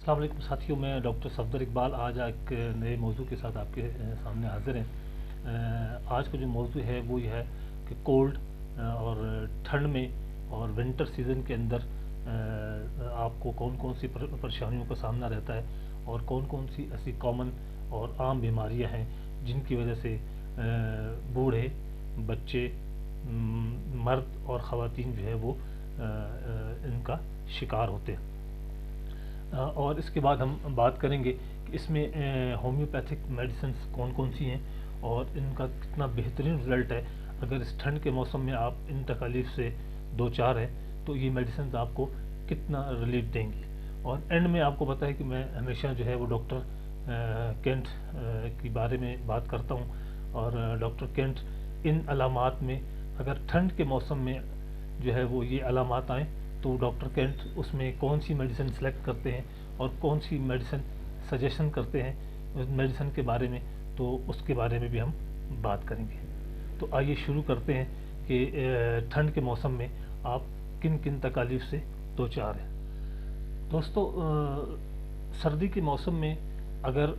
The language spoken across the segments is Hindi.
अस्सलाम वालेकुम साथियों, मैं डॉक्टर सफदर इकबाल आज एक नए मौजू के साथ आपके सामने हाजिर हैं। आज का जो मौजू है वो ये है कि कोल्ड और ठंड में और विंटर सीज़न के अंदर आपको कौन कौन सी परेशानियों का सामना रहता है और कौन कौन सी ऐसी कॉमन और आम बीमारियां हैं जिनकी वजह से बूढ़े, बच्चे, मर्द और ख़वातीन जो है वो इनका शिकार होते हैं। और इसके बाद हम बात करेंगे कि इसमें होम्योपैथिक मेडिसिन कौन कौन सी हैं और इनका कितना बेहतरीन रिज़ल्ट है। अगर इस ठंड के मौसम में आप इन तकलीफ़ से दो चार हैं तो ये मेडिसिन आपको कितना रिलीफ देंगी। और एंड में आपको पता है कि मैं हमेशा जो है वो डॉक्टर केंट के बारे में बात करता हूँ। और डॉक्टर केंट इन अलामात में, अगर ठंड के मौसम में जो है वो ये अलामात आएँ तो डॉक्टर केंट उसमें कौन सी मेडिसिन सेलेक्ट करते हैं और कौन सी मेडिसिन सजेशन करते हैं उस मेडिसिन के बारे में, तो उसके बारे में भी हम बात करेंगे। तो आइए शुरू करते हैं कि ठंड के मौसम में आप किन किन तकालीफ से दो चार हैं। दोस्तों, सर्दी के मौसम में अगर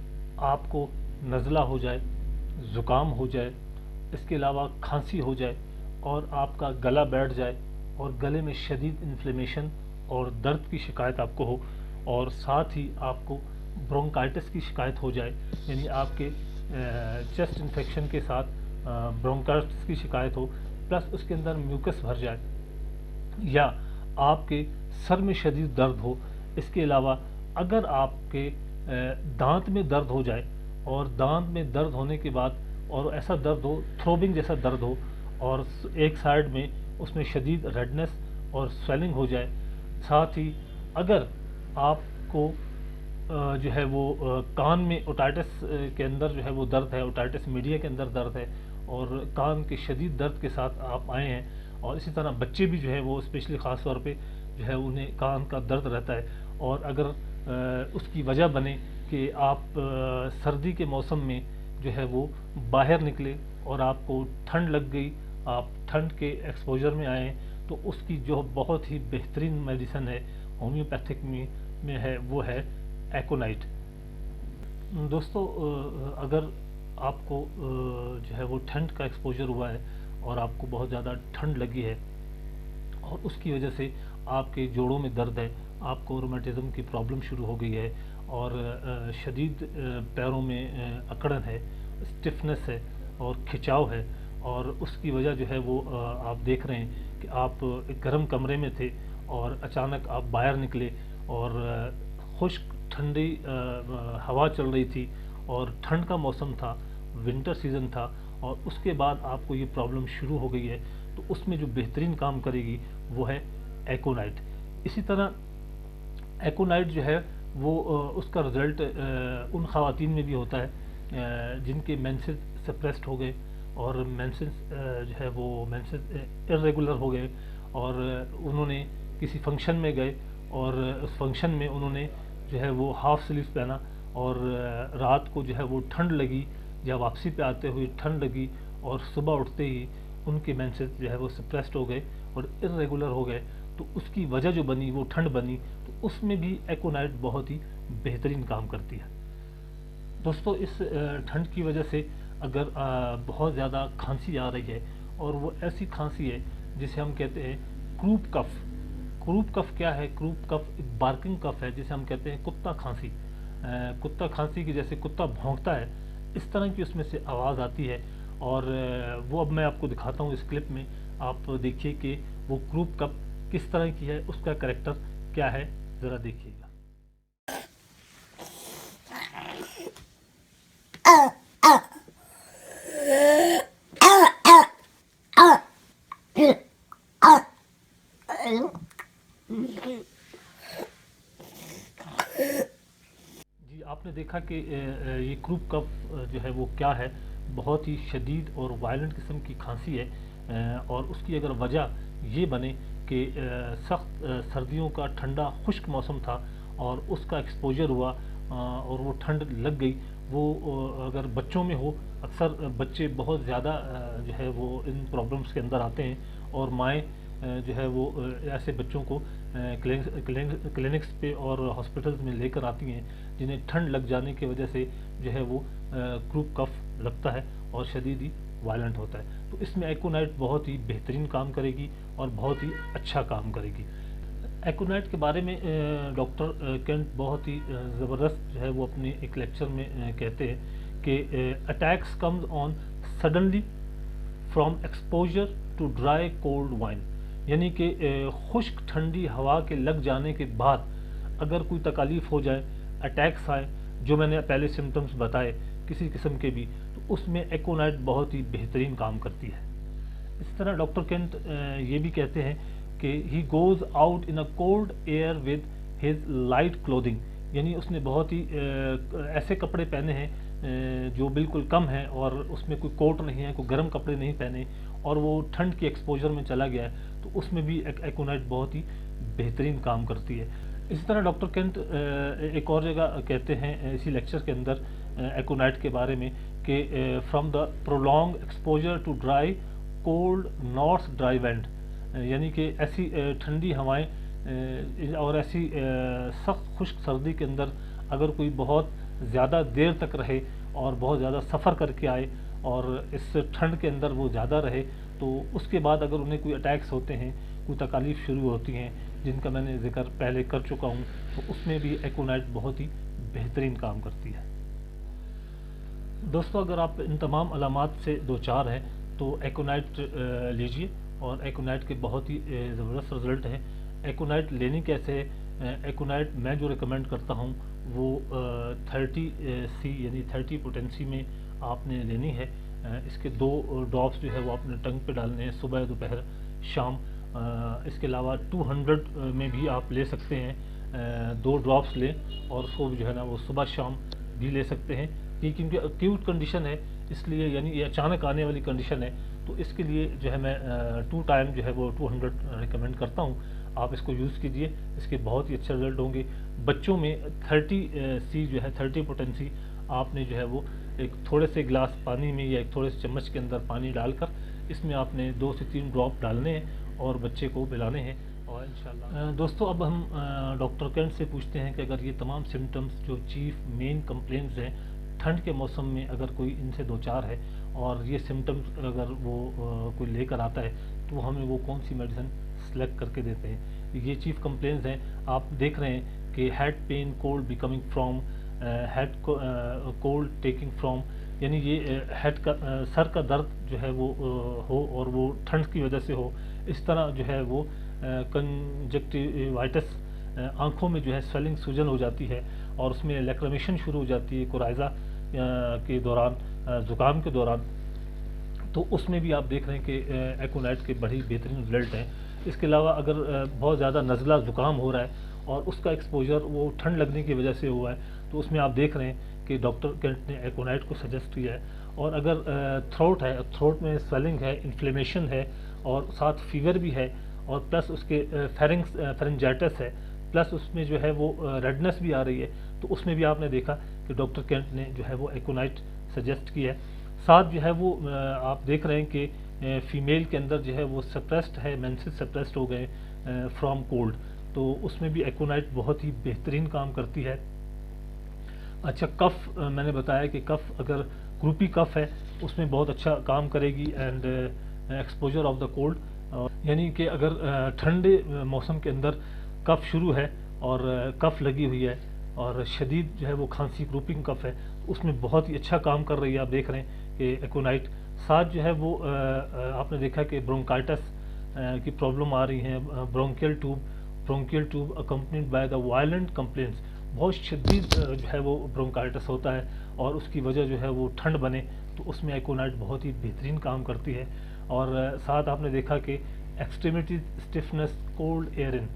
आपको नज़ला हो जाए, ज़ुकाम हो जाए, इसके अलावा खांसी हो जाए और आपका गला बैठ जाए और गले में शदीद इन्फ्लेमेशन और दर्द की शिकायत आपको हो और साथ ही आपको ब्रोंकाइटिस की शिकायत हो जाए, यानी आपके चेस्ट इन्फेक्शन के साथ ब्रोंकाइटिस की शिकायत हो, प्लस उसके अंदर म्यूकस भर जाए, या आपके सर में शदीद दर्द हो। इसके अलावा अगर आपके दांत में दर्द हो जाए और दांत में दर्द होने के बाद और ऐसा दर्द हो, थ्रोबिंग जैसा दर्द हो और एक साइड में उसमें शदीद रेडनेस और स्वेलिंग हो जाए, साथ ही अगर आपको जो है वो कान में ओटाइटिस के अंदर जो है वो दर्द है, ओटाइटिस मीडिया के अंदर दर्द है और कान के शदीद दर्द के साथ आप आए हैं, और इसी तरह बच्चे भी जो है वो स्पेशली ख़ास तौर पे जो है उन्हें कान का दर्द रहता है, और अगर उसकी वजह बने कि आप सर्दी के मौसम में जो है वो बाहर निकले और आपको ठंड लग गई, आप ठंड के एक्सपोजर में आए, तो उसकी जो बहुत ही बेहतरीन मेडिसिन है होम्योपैथिक में है वो है एकोनाइट। दोस्तों, अगर आपको जो है वो ठंड का एक्सपोजर हुआ है और आपको बहुत ज़्यादा ठंड लगी है और उसकी वजह से आपके जोड़ों में दर्द है, आपको रोमेटिज्म की प्रॉब्लम शुरू हो गई है और शदीद पैरों में अकड़न है, स्टिफनेस है और खिंचाव है, और उसकी वजह जो है वो आप देख रहे हैं कि आप एक गर्म कमरे में थे और अचानक आप बाहर निकले और खुश्क ठंडी हवा चल रही थी और ठंड का मौसम था, विंटर सीज़न था, और उसके बाद आपको ये प्रॉब्लम शुरू हो गई है, तो उसमें जो बेहतरीन काम करेगी वो है एकोनाइट। इसी तरह एकोनाइट जो है वो उसका रिज़ल्ट उन ख़वातीन में भी होता है जिनके मेंसेस सप्रेस्ड हो गए और मेंसेस जो है वो मेंसेस इर्रेगुलर हो गए और उन्होंने किसी फंक्शन में गए और उस फंक्शन में उन्होंने जो है वो हाफ स्लीव पहना और रात को जो है वो ठंड लगी, या वापसी पे आते हुए ठंड लगी और सुबह उठते ही उनके मेंसेस जो है वो सप्रेस्ड हो गए और इर्रेगुलर हो गए, तो उसकी वजह जो बनी वो ठंड बनी, तो उसमें भी एकोनाइट बहुत ही बेहतरीन काम करती है। दोस्तों, इस ठंड की वजह से अगर बहुत ज़्यादा खांसी आ रही है और वो ऐसी खांसी है जिसे हम कहते हैं क्रूप कफ। क्रूप कफ क्या है? क्रूप कफ एक बार्किंग कफ है जिसे हम कहते हैं कुत्ता खांसी। कुत्ता खांसी की जैसे कुत्ता भौंकता है इस तरह की उसमें से आवाज़ आती है, और वो अब मैं आपको दिखाता हूँ इस क्लिप में। आप देखिए कि वो क्रूप कफ किस तरह की है, उसका कैरेक्टर क्या है, ज़रा देखिएगा। जी, आपने देखा कि ये क्रूप कफ जो है वो क्या है, बहुत ही शदीद और वायलेंट किस्म की खांसी है, और उसकी अगर वजह ये बने कि सख्त सर्दियों का ठंडा खुश्क मौसम था और उसका एक्सपोजर हुआ और वो ठंड लग गई, वो अगर बच्चों में हो, अक्सर बच्चे बहुत ज़्यादा जो है वो इन प्रॉब्लम्स के अंदर आते हैं और माएँ जो है वो ऐसे बच्चों को क्लिनिक्स पे और हॉस्पिटल्स में लेकर आती हैं, जिन्हें ठंड लग जाने की वजह से जो है वो क्रूप कफ लगता है और शदीद ही वायलेंट होता है। तो इसमें एकोनाइट बहुत ही बेहतरीन काम करेगी और बहुत ही अच्छा काम करेगी। एकोनाइट के बारे में डॉक्टर केंट बहुत ही ज़बरदस्त जो है वो अपने एक लेक्चर में कहते हैं कि attacks comes on suddenly from exposure to dry cold wind, यानी कि खुश्क ठंडी हवा के लग जाने के बाद अगर कोई तकालीफ हो जाए, अटैक्स आए, जो मैंने पहले सिम्टम्स बताए किसी किस्म के भी, तो उसमें एकोनाइट बहुत ही बेहतरीन काम करती है। इस तरह डॉक्टर केंट ये भी कहते हैं कि he goes out in a cold air with his light clothing, यानी उसने बहुत ही ऐसे कपड़े पहने हैं जो बिल्कुल कम है और उसमें कोई कोट नहीं है, कोई गर्म कपड़े नहीं पहने, और वो ठंड की एक्सपोजर में चला गया है, तो उसमें भी एकोनाइट बहुत ही बेहतरीन काम करती है। इसी तरह डॉक्टर केंट एक और जगह कहते हैं इसी लेक्चर के अंदर एकोनाइट के बारे में कि from the prolong exposure to dry cold north dry wind, यानी कि ऐसी ठंडी हवाएं और ऐसी सख्त खुश्क सर्दी के अंदर अगर कोई बहुत ज़्यादा देर तक रहे और बहुत ज़्यादा सफ़र करके आए और इस ठंड के अंदर वो ज़्यादा रहे, तो उसके बाद अगर उन्हें कोई अटैक्स होते हैं, कोई तकालीफ शुरू होती हैं जिनका मैंने जिक्र पहले कर चुका हूँ, तो उसमें भी एकोनाइट बहुत ही बेहतरीन काम करती है। दोस्तों, अगर आप इन तमाम अलामात से दो चार हैं तो एकोनाइट लीजिए, और एकोनाइट के बहुत ही ज़बरदस्त रिज़ल्ट हैं। एकोनाइट लेनी कैसे है? एकोनाइट मैं जो रिकमेंड करता हूँ वो 30C यानी 30 पोटेंसी में आपने लेनी है। इसके 2 ड्रॉप्स जो है वो आपने टंग पे डालने हैं, सुबह दोपहर शाम। इसके अलावा 200 में भी आप ले सकते हैं, 2 ड्रॉप्स लें और उसको जो है ना वो सुबह शाम भी ले सकते हैं। ये क्योंकि एक्यूट कंडीशन है, इसलिए यानी ये अचानक आने वाली कंडीशन है, तो इसके लिए जो है मैं 2 टाइम जो है वो 200 रिकमेंड करता हूँ। आप इसको यूज़ कीजिए, इसके बहुत ही अच्छे रिजल्ट होंगे। बच्चों में 30C जो है 30 पोटेंसी आपने जो है वो एक थोड़े से गिलास पानी में या एक थोड़े से चम्मच के अंदर पानी डालकर इसमें आपने 2 से 3 ड्रॉप डालने हैं और बच्चे को पिलाने हैं। और इंशाल्लाह दोस्तों, अब हम डॉक्टर केंट से पूछते हैं कि अगर ये तमाम सिम्टम्स जो चीफ मेन कंप्लेंट्स हैं ठंड के मौसम में, अगर कोई इनसे 2-4 है और ये सिम्टम्स अगर वो कोई लेकर आता है, तो हमें वो कौन सी मेडिसिन सेलेक्ट करके देते हैं। ये चीफ कंप्लेंट्स हैं, आप देख रहे हैं कि head pen, cold becoming from, head cold taking from, यानी ये हेड का सर का दर्द जो है वो हो और वो ठंड की वजह से हो। इस तरह जो है वो कंजक्टिवाइटिस, आँखों में जो है स्वेलिंग, सूजन हो जाती है और उसमें लैक्रिमेशन शुरू हो जाती है कोराइज़ा के दौरान, ज़ुकाम के दौरान, तो उसमें भी आप देख रहे हैं कि एकोनाइट के बड़ी बेहतरीन रिजल्ट हैं। इसके अलावा अगर बहुत ज़्यादा नज़ला ज़ुकाम हो रहा है और उसका एक्सपोजर वो ठंड लगने की वजह से हुआ है, तो उसमें आप देख रहे हैं कि डॉक्टर केंट ने एकोनाइट को सजेस्ट किया है। और अगर थ्रोट है, थ्रोट में स्वेलिंग है, इन्फ्लेमेशन है और साथ फीवर भी है और प्लस उसके फेरेंजाइटिस है, प्लस उसमें जो है वो रेडनेस भी आ रही है, तो उसमें भी आपने देखा कि डॉक्टर केंट ने जो है वो एकोनाइट सजेस्ट किया है। साथ जो है वो आप देख रहे हैं कि फीमेल के अंदर जो है वो सप्रेस्ड है, मेंसेस सप्रेस्ड हो गए फ्रॉम कोल्ड, तो उसमें भी एकोनाइट बहुत ही बेहतरीन काम करती है। अच्छा, कफ़ मैंने बताया कि कफ़ अगर ग्रुपी कफ़ है उसमें बहुत अच्छा काम करेगी। And exposure of the cold, यानी कि अगर ठंडे मौसम के अंदर कफ़ शुरू है और कफ़ लगी हुई है और शदीद जो है वो खांसी, ग्रुपिंग कफ़ है, उसमें बहुत ही अच्छा काम कर रही है। आप देख रहे हैं कि एकोनाइट साथ जो है वो आपने देखा कि ब्रोंकाइटिस की प्रॉब्लम आ रही है, bronchial tube accompanied by the violent complaints, बहुत शदीद जो है वो ब्रोंकाइटिस होता है और उसकी वजह जो है वो ठंड बने, तो उसमें एकोनाइट बहुत ही बेहतरीन काम करती है। और साथ आपने देखा कि extremity stiffness, cold air in,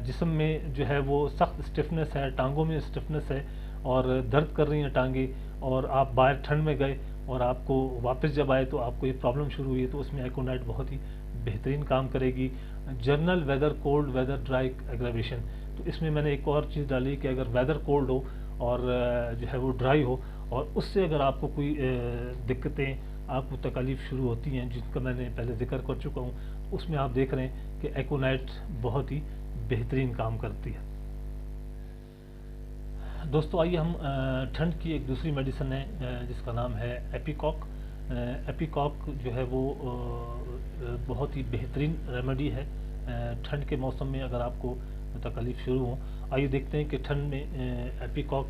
जिस्म में जो है वो सख्त स्टिफनेस है, टांगों में स्टिफनेस है और दर्द कर रही हैं टांगे, और आप बाहर ठंड में गए और आपको वापस जब आए तो आपको ये प्रॉब्लम शुरू हुई है, तो उसमें एकोनाइट बहुत ही बेहतरीन काम करेगी। General weather, cold weather, dry aggravation, तो इसमें मैंने एक और चीज़ डाली कि अगर वेदर कोल्ड हो और जो है वो ड्राई हो और उससे अगर आपको कोई दिक्कतें, आपको तकलीफ़ शुरू होती हैं जिसका मैंने पहले जिक्र कर चुका हूँ, तो उसमें आप देख रहे हैं कि एकोनाइट बहुत ही बेहतरीन काम करती है। दोस्तों आइए हम ठंड की एक दूसरी मेडिसिन है जिसका नाम है एपिकॉक। एपिकॉक जो है वो बहुत ही बेहतरीन रेमेडी है ठंड के मौसम में अगर आपको तकलीफ़ शुरू हो। आइए देखते हैं कि ठंड में एपिकॉक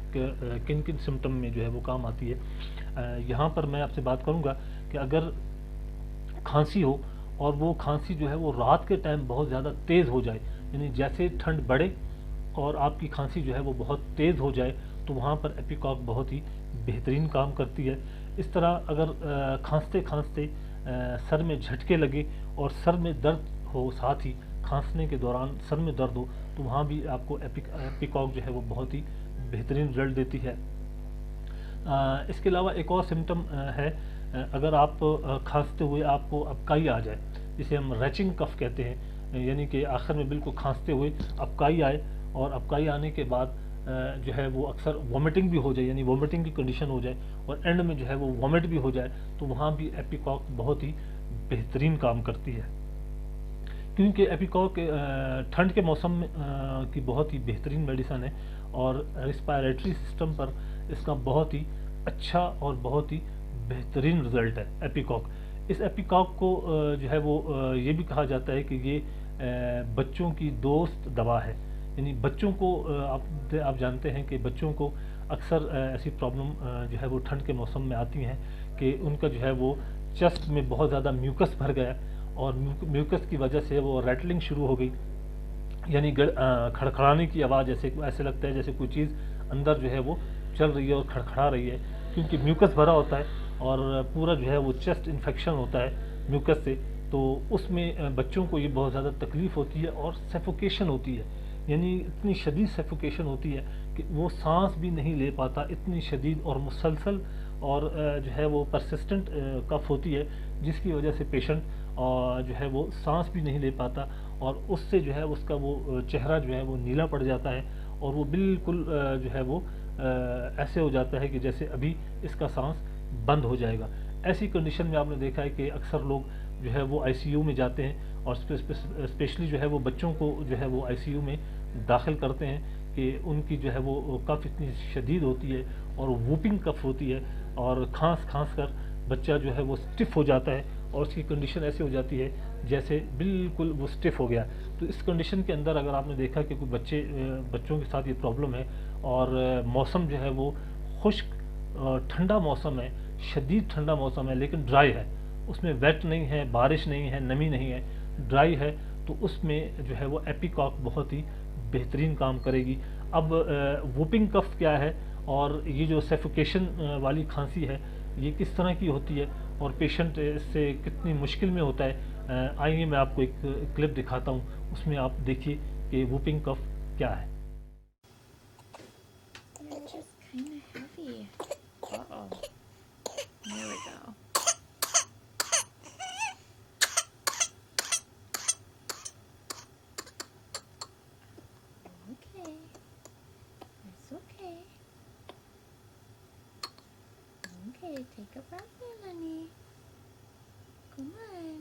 किन किन सिम्टम में जो है वो काम आती है। यहाँ पर मैं आपसे बात करूँगा कि अगर खांसी हो और वो खांसी जो है वो रात के टाइम बहुत ज़्यादा तेज़ हो जाए, यानी जैसे ठंड बढ़े और आपकी खांसी जो है वो बहुत तेज़ हो जाए, तो वहाँ पर एपिकॉक बहुत ही बेहतरीन काम करती है। इस तरह अगर खांसते खांसते सर में झटके लगे और सर में दर्द हो, साथ ही खांसने के दौरान सर में दर्द हो, तो वहाँ भी आपको एपिकॉक जो है वो बहुत ही बेहतरीन रिजल्ट देती है। इसके अलावा एक और सिम्टम है, अगर आप खांसते हुए आपको अबकाई आ जाए, जिसे हम रैचिंग कफ कहते हैं, यानी कि आखिर में बिल्कुल खांसते हुए अबकाई आए और अबकाई आने के बाद जो है वो अक्सर वॉमिटिंग भी हो जाए, यानी वॉमिटिंग की कंडीशन हो जाए और एंड में जो है वो वॉमिट भी हो जाए, तो वहाँ भी एपिकॉक बहुत ही बेहतरीन काम करती है। क्योंकि एपिकॉक ठंड के मौसम की बहुत ही बेहतरीन मेडिसन है और रिस्पायरेटरी सिस्टम पर इसका बहुत ही अच्छा और बहुत ही बेहतरीन रिज़ल्ट है एपिकॉक। इस एपिकॉक को जो है वो ये भी कहा जाता है कि ये बच्चों की दोस्त दवा है, यानी बच्चों को आप जानते हैं कि बच्चों को अक्सर ऐसी प्रॉब्लम जो है वो ठंड के मौसम में आती हैं कि उनका जो है वो चेस्ट में बहुत ज़्यादा म्यूकस भर गया और म्यूकस की वजह से वो रैटलिंग शुरू हो गई, यानी खड़खड़ाने की आवाज़, ऐसे लगता है जैसे कोई चीज़ अंदर जो है वो चल रही है और खड़खड़ा रही है, क्योंकि म्यूकस भरा होता है और पूरा जो है वो चेस्ट इन्फेक्शन होता है म्यूकस से। तो उसमें बच्चों को ये बहुत ज़्यादा तकलीफ़ होती है और सफोकेशन होती है, यानी इतनी शदीद सफोकेशन होती है कि वो सांस भी नहीं ले पाता, इतनी शदीद और मुसलसल और जो है वो परसिस्टेंट कफ होती है, जिसकी वजह से पेशेंट जो है वो सांस भी नहीं ले पाता और उससे जो है उसका वो चेहरा जो है वो नीला पड़ जाता है और वो बिल्कुल जो है वो ऐसे हो जाता है कि जैसे अभी इसका सांस बंद हो जाएगा। ऐसी कंडीशन में आपने देखा है कि अक्सर लोग जो है वो आईसीयू में जाते हैं और स्पेशली जो है वो बच्चों को जो है वो आईसीयू में दाखिल करते हैं कि उनकी जो है वो कफ इतनी शदीद होती है और वूपिंग कफ होती है और खांस कर बच्चा जो है वो स्टिफ हो जाता है और उसकी कंडीशन ऐसी हो जाती है जैसे बिल्कुल वो स्टिफ हो गया। तो इस कंडीशन के अंदर अगर आपने देखा कि कोई बच्चों के साथ ये प्रॉब्लम है और मौसम जो है वो खुश्क ठंडा मौसम है, शदीद ठंडा मौसम है लेकिन ड्राई है, उसमें वेट नहीं है, बारिश नहीं है, नमी नहीं है, ड्राई है, तो उसमें जो है वो एपिकॉक बहुत ही बेहतरीन काम करेगी। अब वूपिंग कफ क्या है और ये जो सफोकेशन वाली खांसी है ये किस तरह की होती है और पेशेंट इससे कितनी मुश्किल में होता है, आइए मैं आपको एक क्लिप दिखाता हूँ, उसमें आप देखिए कि वूपिंग कफ क्या है। It's just kind of heavy. Uh-oh. There we go. Okay. It's okay. Okay, take a breath, Melanie. Come on.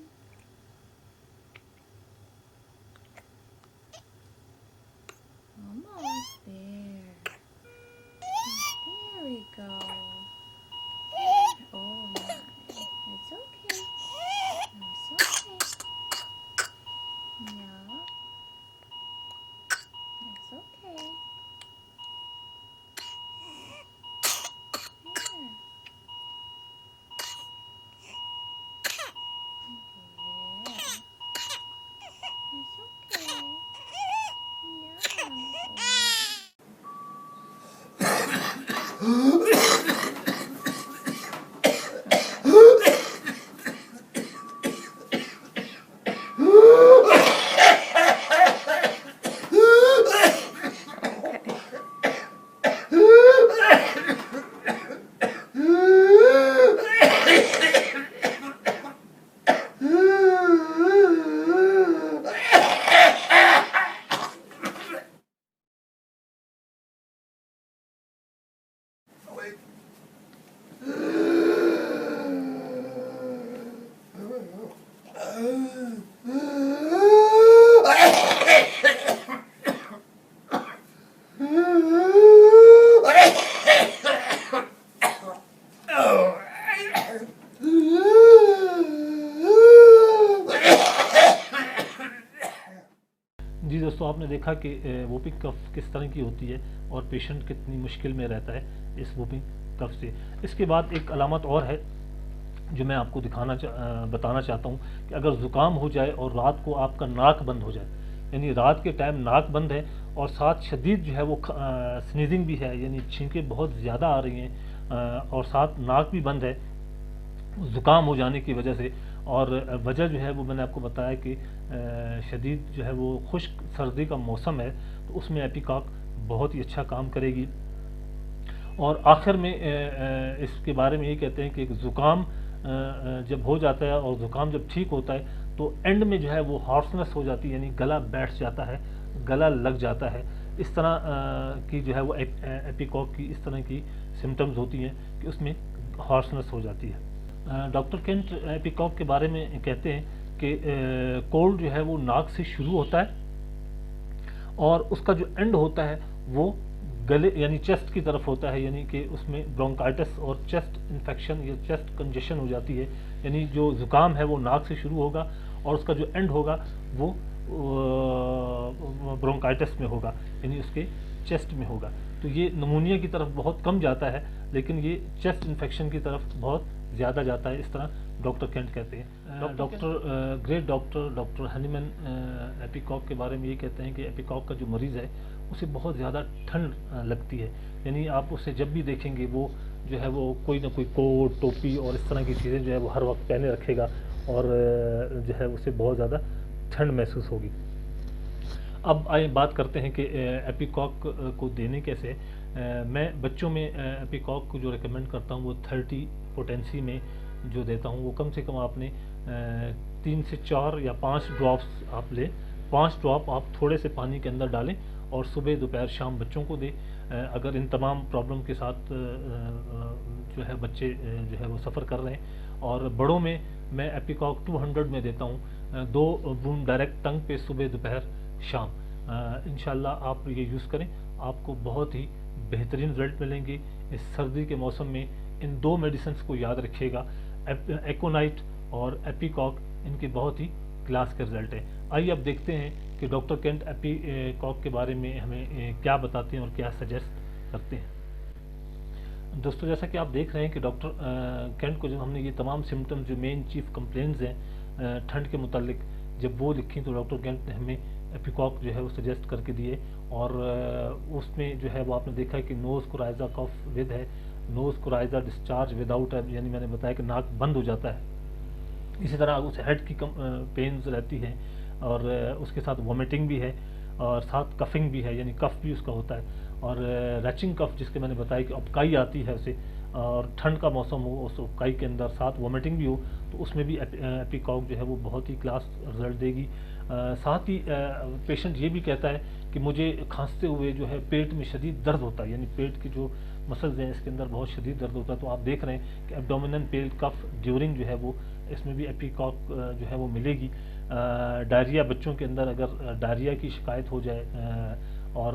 Almost there. There we go. Oh my. It's okay. It's okay. Yeah. It's okay. Here. दोस्तों आपने देखा कि वोपिंग कफ किस तरह की होती है और पेशेंट कितनी मुश्किल में रहता है इस वोपिंग कफ से। इसके बाद एक अलामत और है जो मैं आपको बताना चाहता हूँ कि अगर ज़ुकाम हो जाए और रात को आपका नाक बंद हो जाए, यानी रात के टाइम नाक बंद है और साथ शदीद जो है वो स्नीजिंग भी है, यानी छींकें बहुत ज़्यादा आ रही हैं और साथ नाक भी बंद है ज़ुकाम हो जाने की वजह से, और वजह जो है वो मैंने आपको बताया कि शदीद जो है वो खुश्क सर्दी का मौसम है, तो उसमें एपिकॉक बहुत ही अच्छा काम करेगी। और आखिर में इसके बारे में ये कहते हैं कि एक ज़ुकाम जब हो जाता है और ज़ुकाम जब ठीक होता है तो एंड में जो है वो हॉर्सनेस हो जाती है, यानी गला बैठ जाता है, गला लग जाता है। इस तरह की जो है वो एपिकॉक की इस तरह की सिम्टम्स होती हैं कि उसमें हॉर्सनेस हो जाती है। डॉक्टर केंट एपिकॉक के बारे में कहते हैं कि कोल्ड जो है वो नाक से शुरू होता है और उसका जो एंड होता है वो गले यानी चेस्ट की तरफ होता है, यानी कि उसमें ब्रोंकाइटिस और चेस्ट इन्फेक्शन या चेस्ट कंजेशन हो जाती है। यानी जो ज़ुकाम है वो नाक से शुरू होगा और उसका जो एंड होगा वो ब्रोंकाइटिस में होगा, यानी उसके चेस्ट में होगा। तो ये नमूनिया की तरफ बहुत कम जाता है, लेकिन ये चेस्ट इन्फेक्शन की तरफ बहुत ज़्यादा जाता है, इस तरह डॉक्टर केंट कहते हैं। ग्रेट डॉक्टर हनीमैन एपिकॉक के बारे में ये कहते हैं कि एपिकॉक का जो मरीज़ है उसे बहुत ज़्यादा ठंड लगती है, यानी आप उसे जब भी देखेंगे वो जो है वो कोई ना कोई कोट टोपी और इस तरह की चीज़ें जो है वो हर वक्त पहने रखेगा और जो है उसे बहुत ज़्यादा ठंड महसूस होगी। अब आइए बात करते हैं कि एपिकॉक को देने कैसे। मैं बच्चों में एपिकॉक को जो रिकमेंड करता हूँ वो 30 पोटेंसी में जो देता हूँ वो कम से कम आपने 3 से 4 या 5 ड्रॉप्स आप लें। 5 ड्रॉप आप थोड़े से पानी के अंदर डालें और सुबह दोपहर शाम बच्चों को दें। अगर इन तमाम प्रॉब्लम के साथ जो है बच्चे जो है वो सफ़र कर रहे हैं। और बड़ों में मैं एपिकॉक 200 में देता हूँ, 2 बूंद डायरेक्ट टंग पे सुबह दोपहर शाम। इंशाल्लाह आप ये यूज़ करें, आपको बहुत ही बेहतरीन रिजल्ट मिलेंगे। इस सर्दी के मौसम में इन 2 मेडिसिन को याद रखिएगा, एकोनाइट और एपिकॉक, इनके बहुत ही क्लास के रिजल्ट है। आइए अब देखते हैं कि डॉक्टर केंट एपिकॉक के बारे में हमें क्या बताते हैं और क्या सजेस्ट करते हैं। दोस्तों जैसा कि आप देख रहे हैं कि डॉक्टर केंट को जब हमने ये तमाम सिम्टम्स जो मेन चीफ कंप्लेंट्स हैं ठंड के मुतालिक जब वो लिखी तो डॉक्टर केंट ने हमें एपिकॉक जो है वो सजेस्ट करके दिए। और उसमें जो है वो आपने देखा है कि नोज़ कोराइजा कफ विद है, नोज़ कोराइजा डिस्चार्ज विदाउट है, यानी मैंने बताया कि नाक बंद हो जाता है। इसी तरह उस हेड की पेन्स रहती है और उसके साथ वॉमिटिंग भी है और साथ कफिंग भी है, यानी कफ भी उसका होता है। और रैचिंग कफ जिसके मैंने बताया कि उपकाई आती है उसे, और ठंड का मौसम हो उस उपकाई के अंदर साथ वॉमिटिंग भी हो तो उसमें भी एपिकॉक जो है वो बहुत ही क्लास रिजल्ट देगी। साथ ही पेशेंट ये भी कहता है कि मुझे खांसते हुए जो है पेट में शदीद दर्द होता है, यानी पेट के जो मसल्स हैं इसके अंदर बहुत शदीद दर्द होता है। तो आप देख रहे हैं कि एब्डोमिनल पेन कफ ड्यूरिंग जो है वो इसमें भी एपिकॉक जो है वो मिलेगी। डायरिया बच्चों के अंदर अगर डायरिया की शिकायत हो जाए और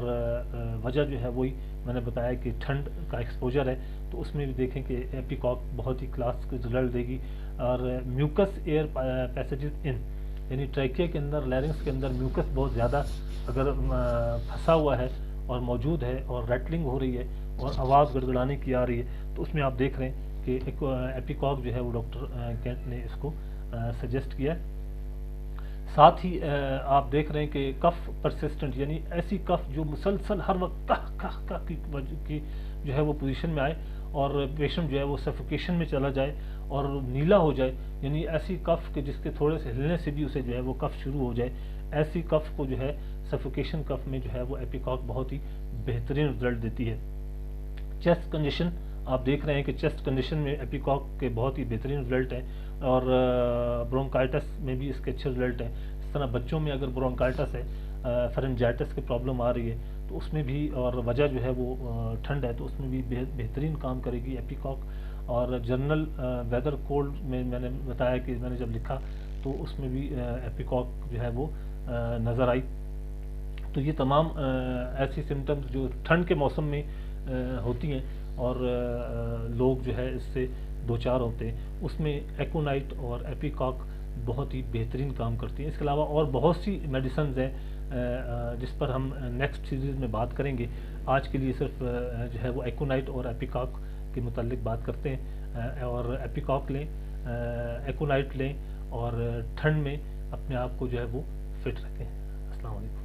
वजह जो है वही मैंने बताया कि ठंड का एक्सपोजर है, तो उसमें भी देखें कि एपिकॉक बहुत ही क्लास के रिजल्ट देगी। और म्यूकस एयर पैसेजेस इन, यानी ट्रैकिया के अंदर लैरिंग्स के अंदर म्यूकस बहुत ज़्यादा अगर फंसा हुआ है और मौजूद है और रैटलिंग हो रही है और आवाज़ गड़गड़ाने की आ रही है, तो उसमें आप देख रहे हैं कि एक एपिकॉक जो है वो डॉक्टर केंट ने इसको सजेस्ट किया। साथ ही आप देख रहे हैं कि कफ परसिस्टेंट, यानी ऐसी कफ जो मुसलसल हर वक्त कह कह कह की जो है वो पोजीशन में आए और पेशेंट जो है वो सफोकेशन में चला जाए और नीला हो जाए, यानी ऐसी कफ के जिसके थोड़े से हिलने से भी उसे जो है वो कफ शुरू हो जाए, ऐसी कफ को जो है सफोकेशन कफ में जो है वो एपिकॉक बहुत ही बेहतरीन रिजल्ट देती है। चेस्ट कंडीशन आप देख रहे हैं कि चेस्ट कंडीशन में एपिकॉक के बहुत ही बेहतरीन रिजल्ट हैं और ब्रोंकाइटिस में भी इसके अच्छे रिजल्ट हैं। इस तरह बच्चों में अगर ब्रोंकाइटिस है, फेरेंजाइटिस की प्रॉब्लम आ रही है तो उसमें भी, और वजह जो है वो ठंड है, तो उसमें भी बेहतरीन काम करेगी एपिकॉक। और जनरल वेदर कोल्ड में मैंने बताया कि मैंने जब लिखा तो उसमें भी एपिकॉक जो है वो नज़र आई। तो ये तमाम ऐसी सिम्टम्स जो ठंड के मौसम में होती हैं और लोग जो है इससे दो चार होते हैं, उसमें एकोनाइट और एपिकॉक बहुत ही बेहतरीन काम करती हैं। इसके अलावा और बहुत सी मेडिसिन हैं जिस पर हम नेक्स्ट सीरीज़ में बात करेंगे। आज के लिए सिर्फ जो है वो एकोनाइट और एपिकॉक के मुतालिक बात करते हैं। और एपिकॉक लें, एकोनाइट लें और ठंड में अपने आप को जो है वो फिट रखें। अस्सलाम वालेकुम।